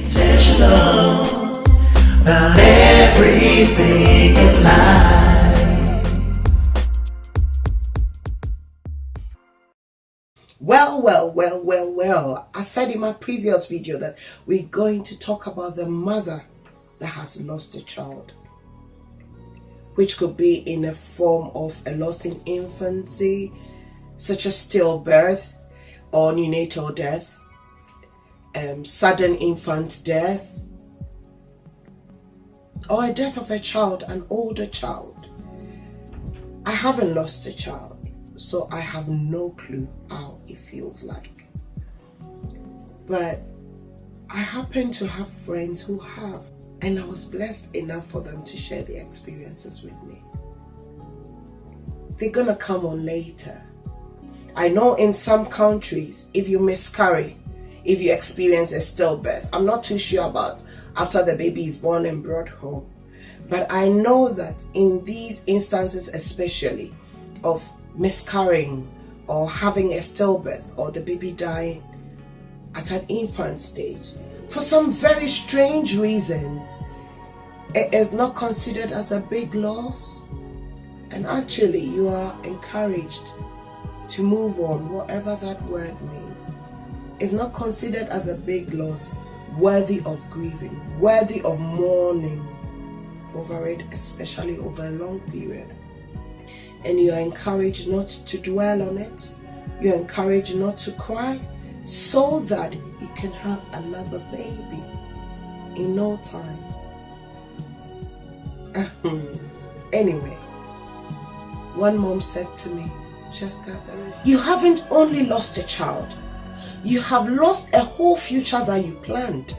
intentional about everything in life. Well. I said in my previous video that we're going to talk about the mother that has lost a child, which could be in a form of a loss in infancy, such as stillbirth or neonatal death, sudden infant death, or a death of a child, an older child. I haven't lost a child, so I have no clue how it feels like. But I happen to have friends who have, and I was blessed enough for them to share their experiences with me. They're gonna come on later. I know in some countries, if you miscarry, if you experience a stillbirth, I'm not too sure about after the baby is born and brought home, but I know that in these instances, especially of miscarrying or having a stillbirth or the baby dying at an infant stage, for some very strange reasons, it is not considered as a big loss, and actually you are encouraged to move on, whatever that word means. It's not considered as a big loss, worthy of grieving, worthy of mourning over it, especially over a long period. And you are encouraged not to dwell on it. You're encouraged not to cry, so that you can have another baby in no time. Anyway, one mom said to me, Chesca, you haven't only lost a child, you have lost a whole future that you planned.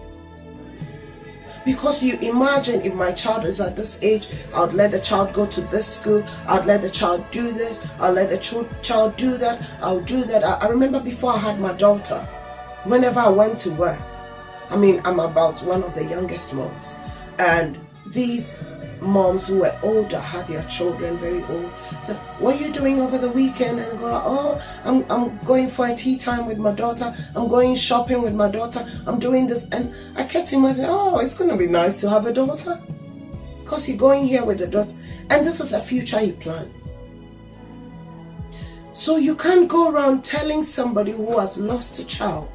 Because you imagine, if my child is at this age, I would let the child go to this school, I would let the child do this, I'll let the child do that, I'll do that. I remember before I had my daughter, whenever I went to work, I'm about one of the youngest moms, and these moms who were older had their children very old. So, what are you doing over the weekend? And they go, oh, I'm going for a tea time with my daughter, I'm going shopping with my daughter, I'm doing this. And I kept imagining, oh, it's going to be nice to have a daughter, because you're going here with a daughter, and this is a future you plan. So you can't go around telling somebody who has lost a child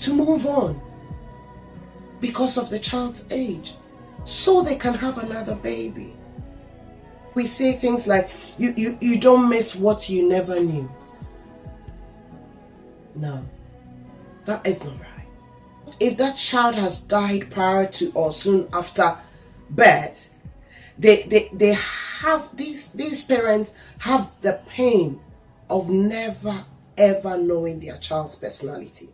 to move on because of the child's age, so they can have another baby. We say things like, you don't miss what you never knew. No, that is not right. If that child has died prior to or soon after birth, they have, these parents have the pain of never ever knowing their child's personality.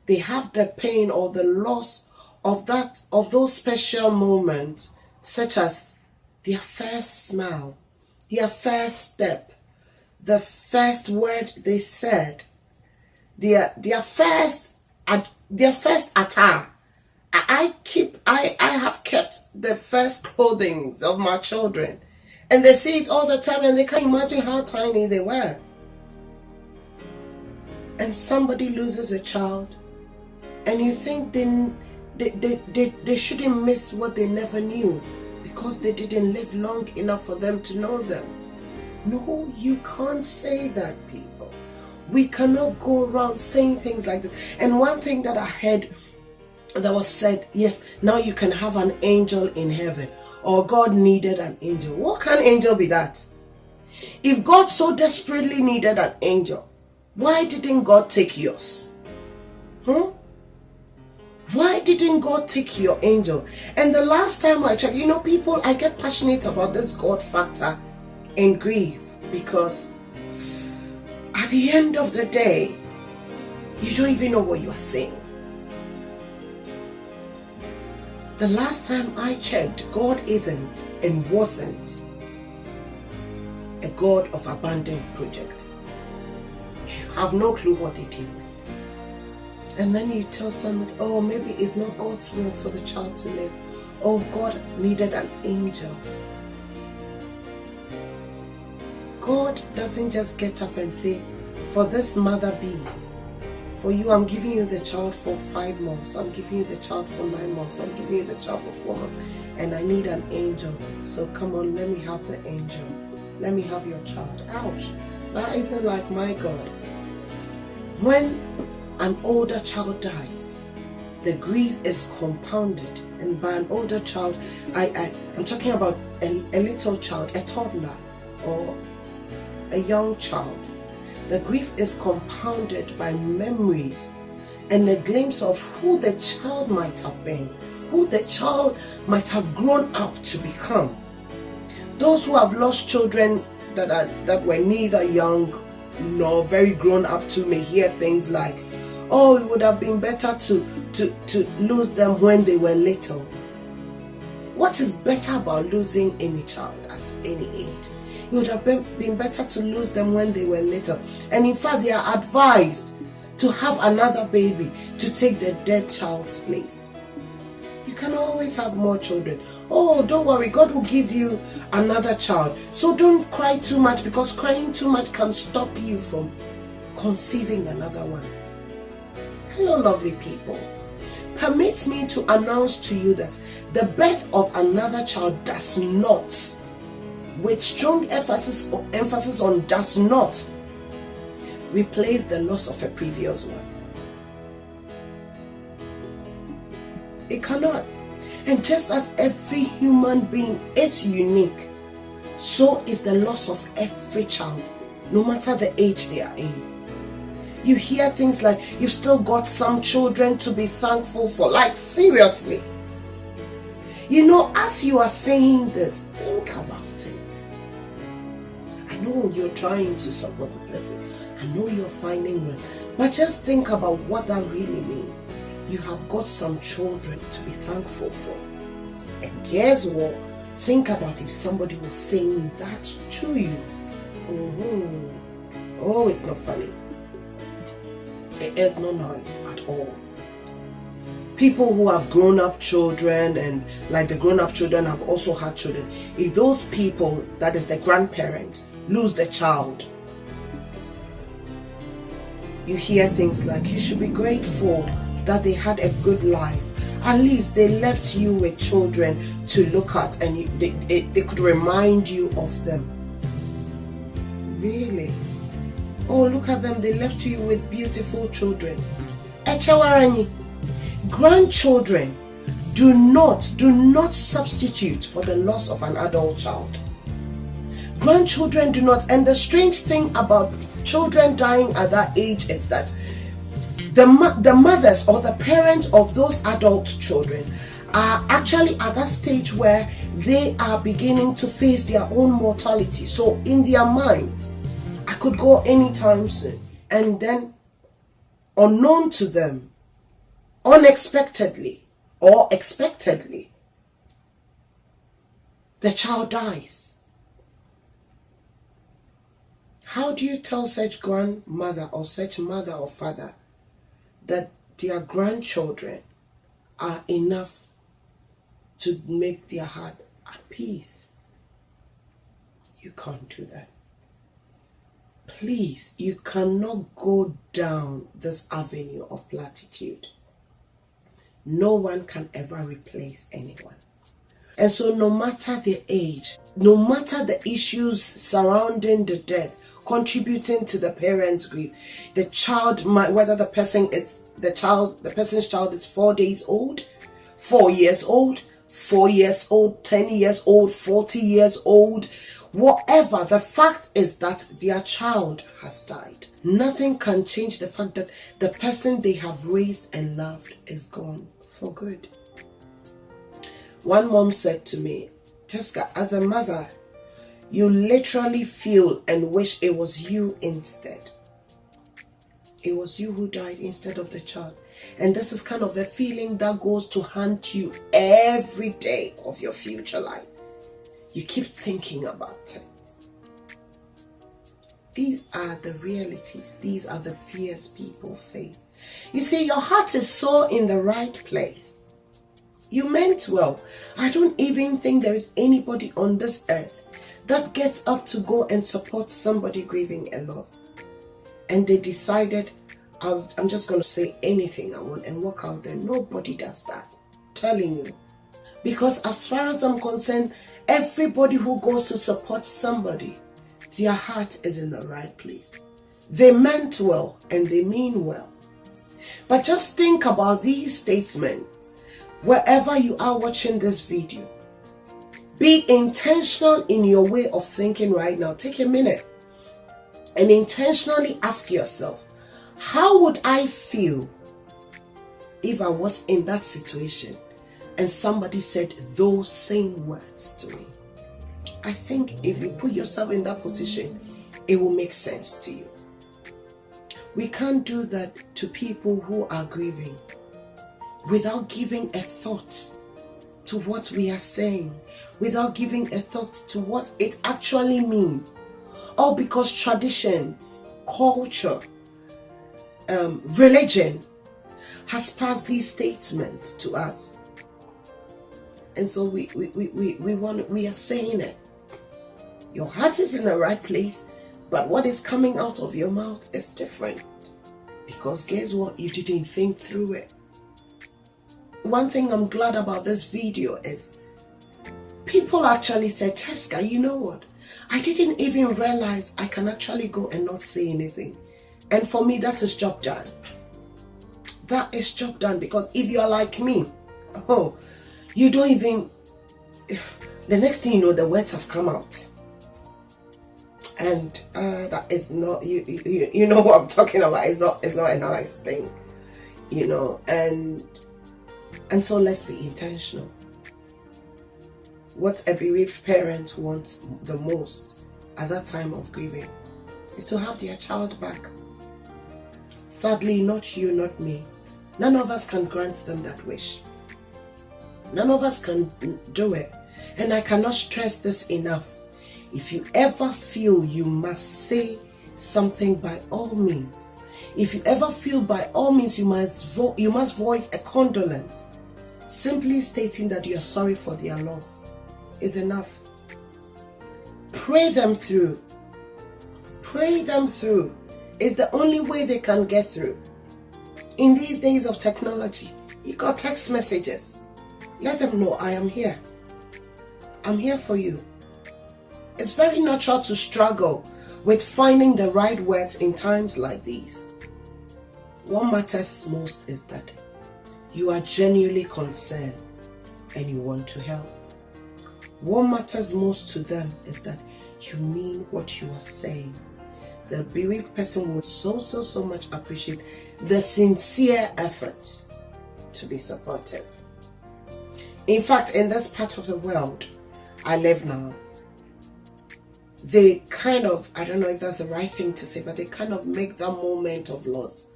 They have the pain or the loss of those special moments, such as their first smile, their first step, the first word they said, their first attire. I have kept the first clothing of my children, and they see it all the time, and they can't imagine how tiny they were. And somebody loses a child, and you think they shouldn't miss what they never knew because they didn't live long enough for them to know them. No, you can't say that, people. We cannot go around saying things like this. And one thing that I heard that was said, yes, now you can have an angel in heaven, or God needed an angel. What can angel be that? If God so desperately needed an angel, why didn't God take yours? Why didn't God take your angel? And the last time I checked, people, I get passionate about this God factor in grief, because at the end of the day, you don't even know what you are saying. The last time I checked, God isn't and wasn't a God of abandoned project. You have no clue what they deal with. And then you tell somebody, oh, maybe it's not God's will for the child to live. Oh, God needed an angel. God doesn't just get up and say, for this mother be, For you, I'm giving you the child for 5 months. I'm giving you the child for 9 months. I'm giving you the child for 4 months. And I need an angel. So come on, let me have the angel. Let me have your child. Ouch. That isn't like my God. When an older child dies, the grief is compounded. And by an older child, I'm talking about a little child, a toddler, or a young child. The grief is compounded by memories and a glimpse of who the child might have been, who the child might have grown up to become. Those who have lost children that were neither young nor very grown up to may hear things like, oh, it would have been better to lose them when they were little. What is better about losing any child at any age? It would have been better to lose them when they were little. And in fact, they are advised to have another baby to take the dead child's place. You can always have more children. Oh, don't worry, God will give you another child. So don't cry too much, because crying too much can stop you from conceiving another one. Hello, lovely people. Permit me to announce to you that the birth of another child does not, with strong emphasis on does not, replace the loss of a previous one. It cannot. And just as every human being is unique, so is the loss of every child, no matter the age they are in. You hear things like, you've still got some children to be thankful for. Like, seriously. You know, as you are saying this, think about it. I know you're trying to support the person. I know you're finding well. But just think about what that really means. You have got some children to be thankful for. And guess what? Think about if somebody was saying that to you. Oh, it's not funny. It is not nice at all. People who have grown up children, and like the grown up children have also had children, if those people, that is the grandparents, lose the child, you hear things like, you should be grateful that they had a good life. At least they left you with children to look at, and they could remind you of them. Really? Oh, look at them, they left you with beautiful children. Grandchildren do not substitute for the loss of an adult child. Grandchildren do not. And the strange thing about children dying at that age is that the mothers or the parents of those adult children are actually at that stage where they are beginning to face their own mortality. So in their minds, I could go anytime soon. And then, unknown to them, unexpectedly or expectedly, the child dies. How do you tell such grandmother or such mother or father that their grandchildren are enough to make their heart at peace? You can't do that. Please, you cannot go down this avenue of platitude. No one can ever replace anyone. And so no matter the age, no matter the issues surrounding the death, contributing to the parent's grief, the child might, whether the person's child is 4 days old, 4 years old, 4 years old, 10 years old, 40 years old, whatever, the fact is that their child has died. Nothing can change the fact that the person they have raised and loved is gone for good. One mom said to me, Chesca, as a mother, you literally feel and wish it was you instead. It was you who died instead of the child. And this is kind of a feeling that goes to haunt you every day of your future life. You keep thinking about it. These are the realities. These are the fears people face. You see, your heart is so in the right place. You meant well. I don't even think there is anybody on this earth that gets up to go and support somebody grieving a loss. And they decided, I'm just going to say anything I want and walk out there. Nobody does that. Telling you. Because as far as I'm concerned, everybody who goes to support somebody, their heart is in the right place. They meant well and they mean well. But just think about these statements wherever you are watching this video. Be intentional in your way of thinking right now. Take a minute and intentionally ask yourself, how would I feel if I was in that situation and somebody said those same words to me? I think if you put yourself in that position, it will make sense to you. We can't do that to people who are grieving without giving a thought to what we are saying, without giving a thought to what it actually means. All because traditions, culture, religion has passed these statements to us. And so we are saying it. Your heart is in the right place, but what is coming out of your mouth is different. Because guess what? You didn't think through it. One thing I'm glad about this video is people actually said, Chesca, you know what? I didn't even realize I can actually go and not say anything. And for me, that is job done. That is job done, because if you are like me, you don't even, the next thing you know, the words have come out. And that is not, you know what I'm talking about. It's not a nice thing, you know. And so let's be intentional. What a bereaved parent wants the most at that time of grieving is to have their child back. Sadly, not you, not me. None of us can grant them that wish. None of us can do it. And I cannot stress this enough. If you ever feel you must say something, by all means. If you ever feel by all means you must voice a condolence, simply stating that you are sorry for their loss is enough. Pray them through. Pray them through. It's the only way they can get through. In these days of technology, you got text messages. Let them know, I am here. I'm here for you. It's very natural to struggle with finding the right words in times like these. What matters most is that you are genuinely concerned and you want to help. What matters most to them is that you mean what you are saying. The bereaved person will so much appreciate the sincere effort to be supportive. In fact, in this part of the world I live now, they kind of, I don't know if that's the right thing to say, but they kind of make that moment of loss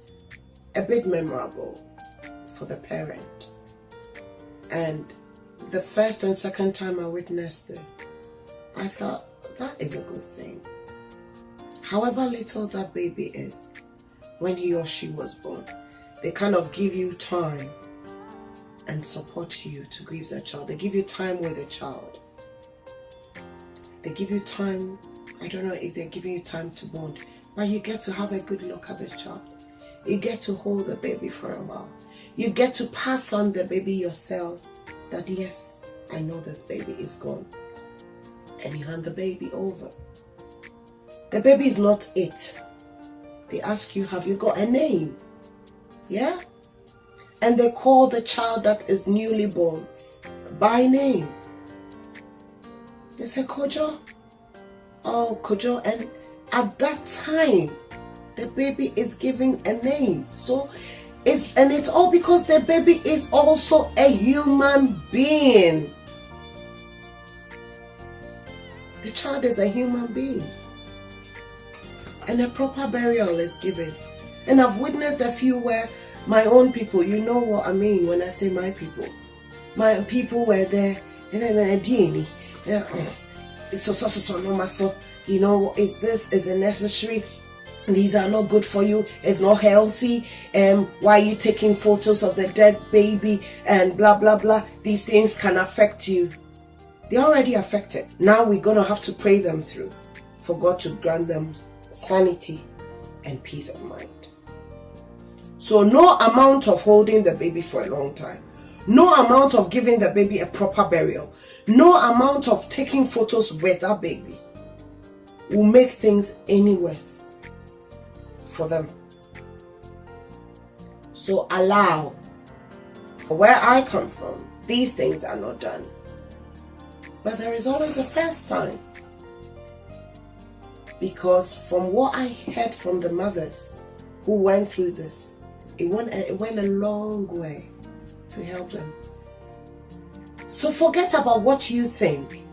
a bit memorable for the parent. And the first and second time I witnessed it, I thought, that is a good thing. However little that baby is, when he or she was born, they kind of give you time and support you to grieve the child. They give you time with the child. They give you time, I don't know if they're giving you time to bond, but you get to have a good look at the child. You get to hold the baby for a while. You get to pass on the baby yourself, that yes, I know this baby is gone. And you hand the baby over. The baby is not it. They ask you, have you got a name? Yeah? And they call the child that is newly born by name. They say, Kojo. Oh, Kojo. And at that time, the baby is given a name. So it's all because the baby is also a human being. The child is a human being. And a proper burial is given. And I've witnessed a few where my own people, you know what I mean when I say my people were there, and then so you know, is it necessary? These are not good for you. It's not healthy. Why are you taking photos of the dead baby and blah blah blah? These things can affect you. They're already affected. Now we're gonna have to pray them through for God to grant them sanity and peace of mind. So no amount of holding the baby for a long time, no amount of giving the baby a proper burial, no amount of taking photos with that baby will make things any worse for them. So allow. Where I come from, these things are not done. But there is always a first time. Because from what I heard from the mothers who went through this, it went a long way to help them. So forget about what you think.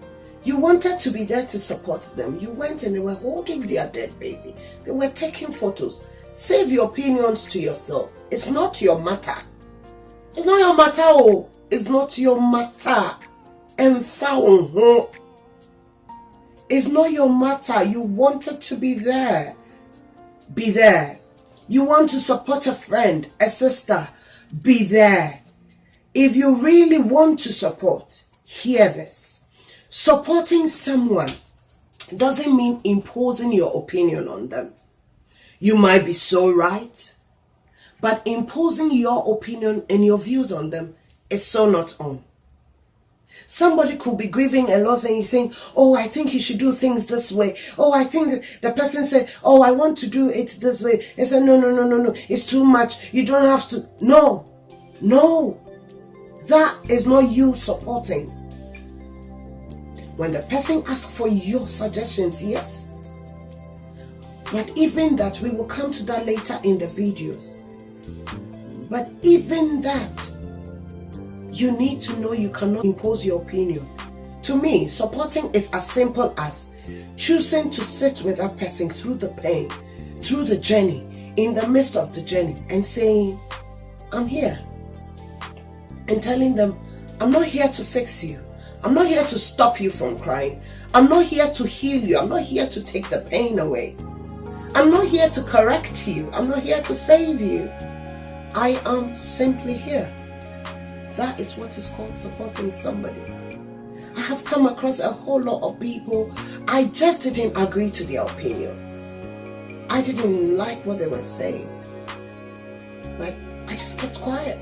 You wanted to be there to support them. You went and they were holding their dead baby. They were taking photos. Save your opinions to yourself. It's not your matter. It's not your matter. Oh, it's not your matter. It's not your matter. You wanted to be there. Be there. You want to support a friend, a sister. Be there. If you really want to support, hear this. Supporting someone doesn't mean imposing your opinion on them. You might be so right, but imposing your opinion and your views on them is so not on. Somebody could be grieving a loss and you think, oh, I think you should do things this way. Oh, I think the person said, oh, I want to do it this way. They said, no, it's too much. You don't have to. No, that is not you supporting. When the person asks for your suggestions, yes. But even that, we will come to that later in the videos. But even that, you need to know you cannot impose your opinion. To me, supporting is as simple as choosing to sit with that person through the pain, through the journey, in the midst of the journey, and saying, I'm here. And telling them, I'm not here to fix you. I'm not here to stop you from crying. I'm not here to heal you. I'm not here to take the pain away. I'm not here to correct you. I'm not here to save you. I am simply here. That is what is called supporting somebody. I have come across a whole lot of people, I just didn't agree to their opinions. I didn't like what they were saying. But I just kept quiet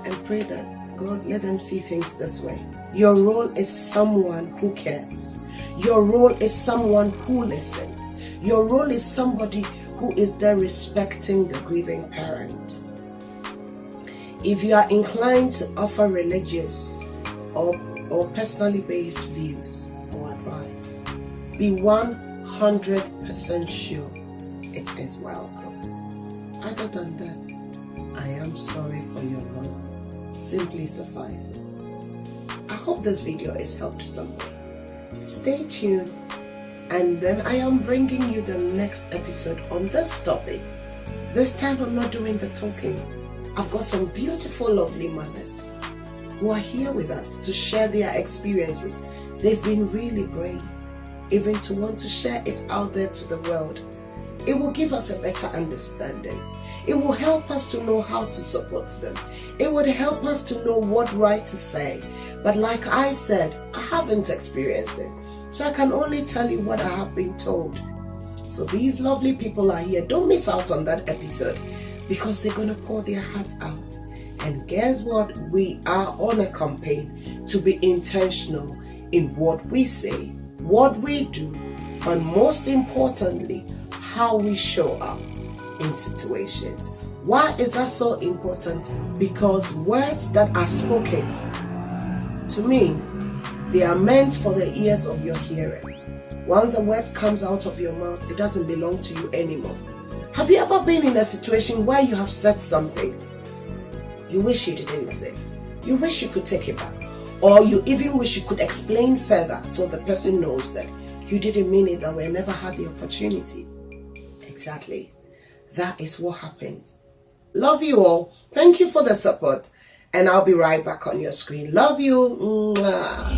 and prayed that God, let them see things this way. Your role is someone who cares. Your role is someone who listens. Your role is somebody who is there respecting the grieving parent. If you are inclined to offer religious or personally based views or advice, be 100% sure it is welcome. Other than that, I am sorry for your loss. Simply suffices. I hope this video has helped somebody. Stay tuned, and then I am bringing you the next episode on this topic. This time I'm not doing the talking. I've got some beautiful, lovely mothers who are here with us to share their experiences. They've been really brave, even to want to share it out there to the world. It will give us a better understanding. It will help us to know how to support them. It would help us to know what right to say. But like I said, I haven't experienced it. So I can only tell you what I have been told. So these lovely people are here. Don't miss out on that episode, because they're going to pour their hearts out. And guess what? We are on a campaign to be intentional in what we say, what we do, and most importantly, how we show up in situations. Why is that so important? Because words that are spoken, to me, they are meant for the ears of your hearers. Once the words comes out of your mouth, it doesn't belong to you anymore. Have you ever been in a situation where you have said something you wish you didn't say? You wish you could take it back, or you even wish you could explain further so the person knows that you didn't mean it and we never had the opportunity. Exactly. That is what happened. Love you all. Thank you for the support. And I'll be right back on your screen. Love you. Mwah.